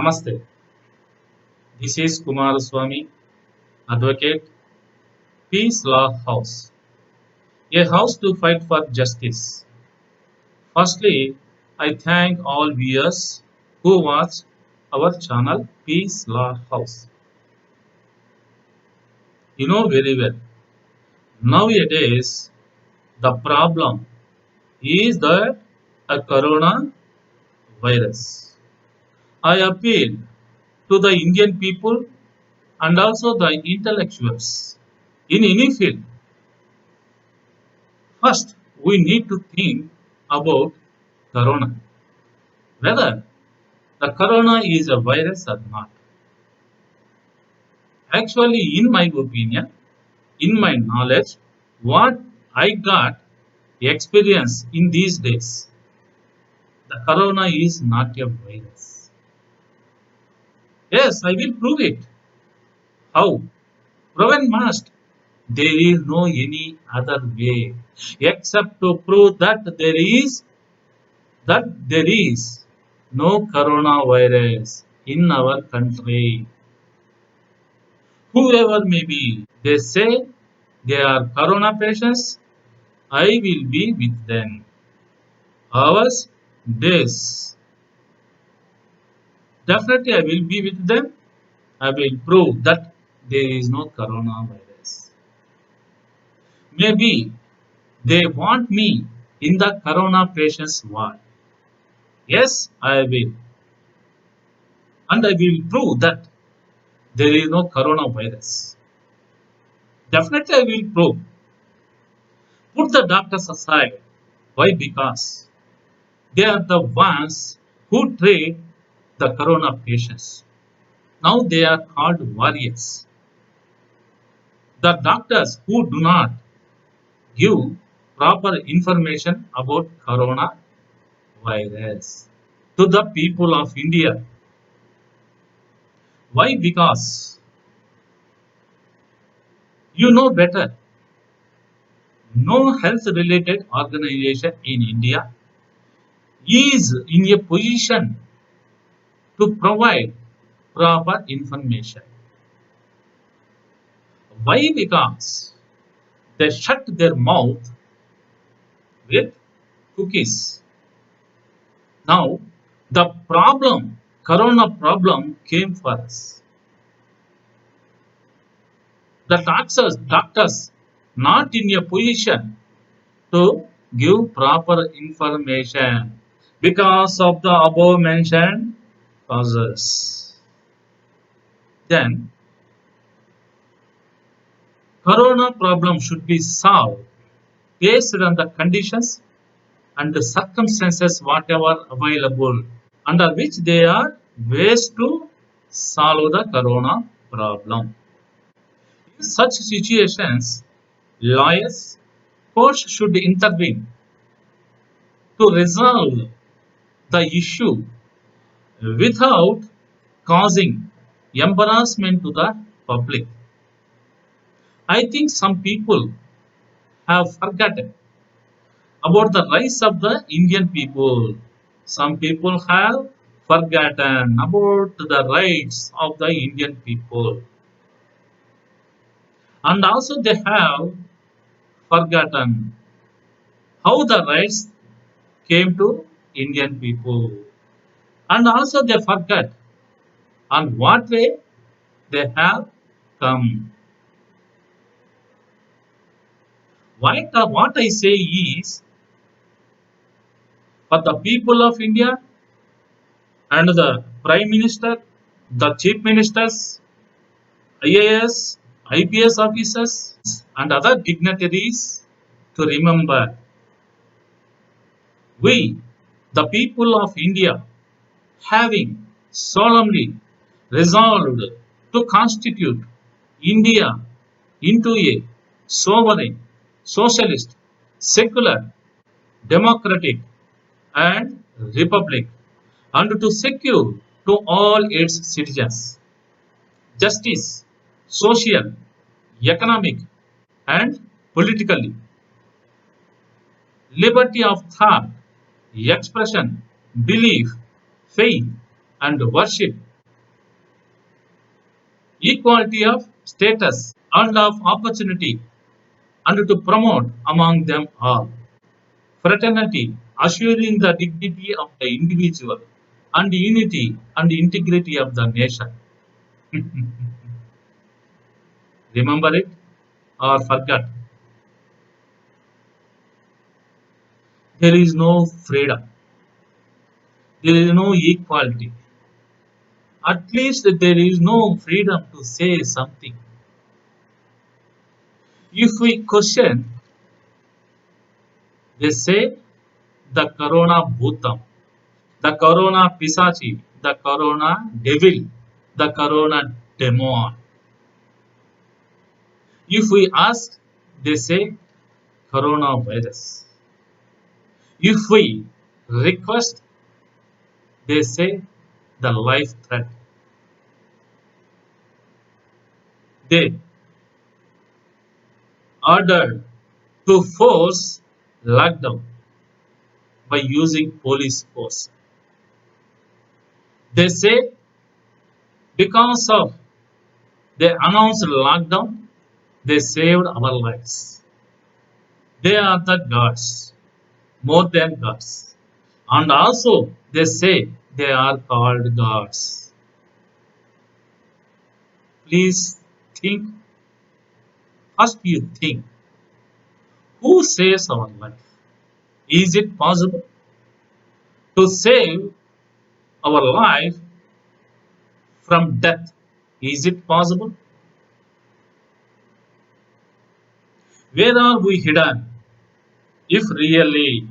Namaste. This is Kumaraswamy, Advocate, Peace Law House, a house to fight for justice. Firstly, I thank all viewers who watch our channel Peace Law House. You know very well, nowadays the problem is that a corona virus. I appeal to the Indian people and also the intellectuals in any field. First, we need to think about corona, whether the corona is a virus or not. Actually, in my opinion, in my knowledge, what I got experience in these days, the corona is not a virus. Yes, I will prove it. How? Proven must. There is no any other way except to prove that there is no coronavirus in our country. Whoever may be, they say they are corona patients, I will be with them. Hours, days. Definitely I will be with them. I will prove that there is no coronavirus. Maybe they want me in the corona patients ward. Yes, I will. And I will prove that there is no coronavirus. Definitely I will prove. Put the doctors aside. Why? Because they are the ones who treat the corona patients. Now they are called warriors. The doctors who do not give proper information about corona virus to the people of India. Why? Because you know better. No health related organization in India is in a position to provide proper information. Why? Because they shut their mouth with cookies. Now, the problem, corona problem came for us. The doctors not in a position to give proper information because of the above mentioned causes. Then, corona problem should be solved based on the conditions and the circumstances whatever available under which they are ways to solve the corona problem. In such situations, lawyers, courts should intervene to resolve the issue without causing embarrassment to the public. I think some people have forgotten about the rights of the Indian people. Some people have forgotten about the rights of the Indian people. And also they have forgotten how the rights came to Indian people. And also they forget on what way they have come. What I say is for the people of India and the Prime Minister, the Chief Ministers, IAS, IPS officers, and other dignitaries to remember we, the people of India, having solemnly resolved to constitute India into a sovereign, socialist, secular, democratic, and republic, and to secure to all its citizens justice, social, economic, and politically, liberty of thought, expression, belief, faith, and worship equality of status and of opportunity, and to promote among them all fraternity, assuring the dignity of the individual and unity and integrity of the nation. Remember it or forget. There is no freedom, there is no equality. At least there is no freedom to say something. If we question, they say the corona bhutam, the corona pisachi, the corona devil, the corona demon. If we ask, they say coronavirus. If we request, they say the life threat. They ordered to force lockdown by using police force. They say because of they announced lockdown, they saved our lives. They are the gods, more than gods. And also they say they are called gods. Please think, first you think, who saves our life? Is it possible to save our life from death? Is it possible? Where are we hidden? If really,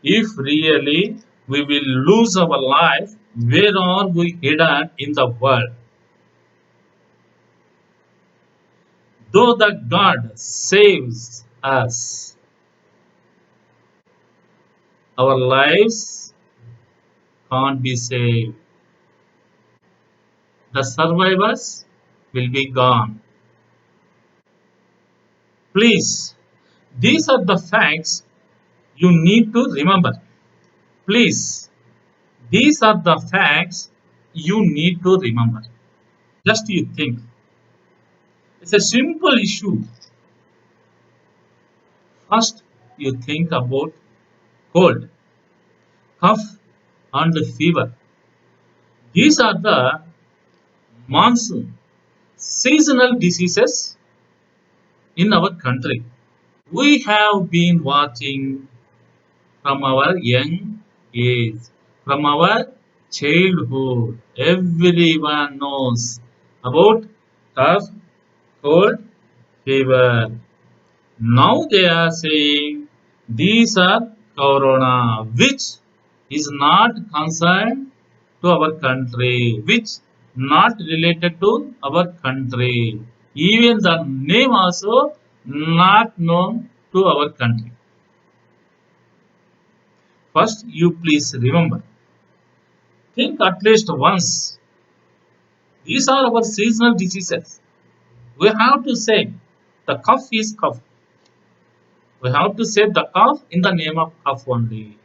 if really we will lose our life, where are we hidden in the world? Though the God saves us, our lives can't be saved. The survivors will be gone. Please, these are the facts you need to remember. Please, these are the facts you need to remember. Just you think. It's a simple issue. First, you think about cold, cough, and fever. These are the monsoon seasonal diseases in our country. We have been watching from our young age, from our childhood. Everyone knows about cough, cold, fever. Now they are saying these are corona, which is not concerned to our country, which not related to our country. Even the name also not known to our country. First, you please remember. Think at least once. These are our seasonal diseases. We have to say the cough is cough. We have to say the cough in the name of cough only.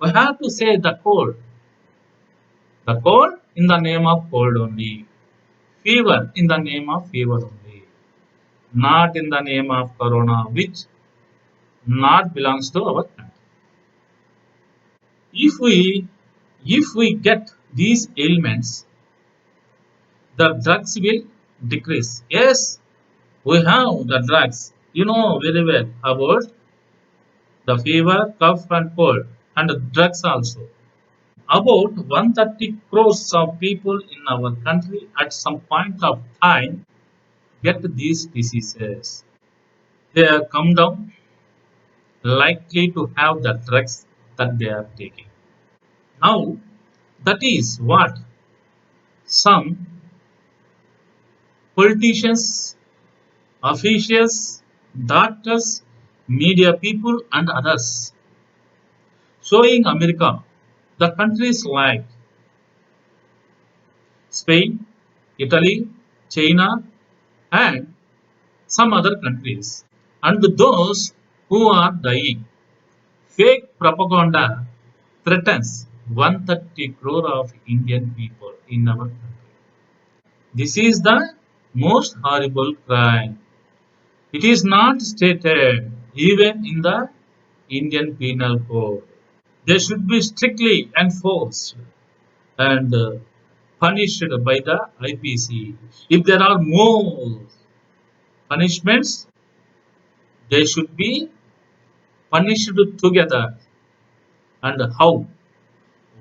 We have to say the cold in the name of cold only. Fever in the name of fever only. Not in the name of corona, which not belongs to our country. If we get these ailments, the drugs will decrease. Yes, we have the drugs. You know very well about the fever, cough, and cold, and the drugs also. About 130 crores of people in our country at some point of time get these diseases. They are come down likely to have the drugs that they are taking. Now, that is what some politicians, officials, doctors, media people, and others showing America, the countries like Spain, Italy, China, and some other countries, and those who are dying. Fake propaganda threatens 130 crore of Indian people in our country. This is the most horrible crime. It is not stated even in the Indian Penal Code. They should be strictly enforced and punished by the IPC. If there are more punishments, they should be punished together. And how?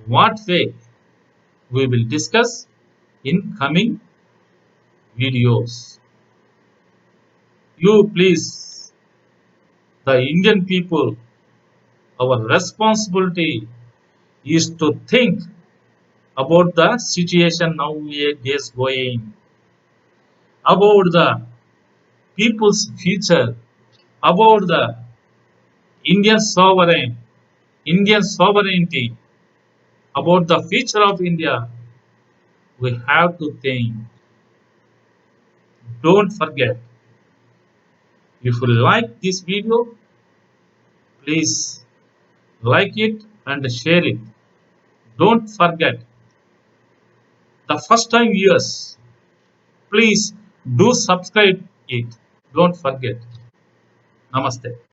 What way? We will discuss in coming videos. You please, the Indian people, our responsibility is to think about the situation nowadays going, about the people's future, about the Indian sovereign, Indian sovereignty, about the future of India. We have to think. Don't forget, if you like this video, please like it and share it. Don't forget, the first time viewers, please do subscribe it. Don't forget. Namaste.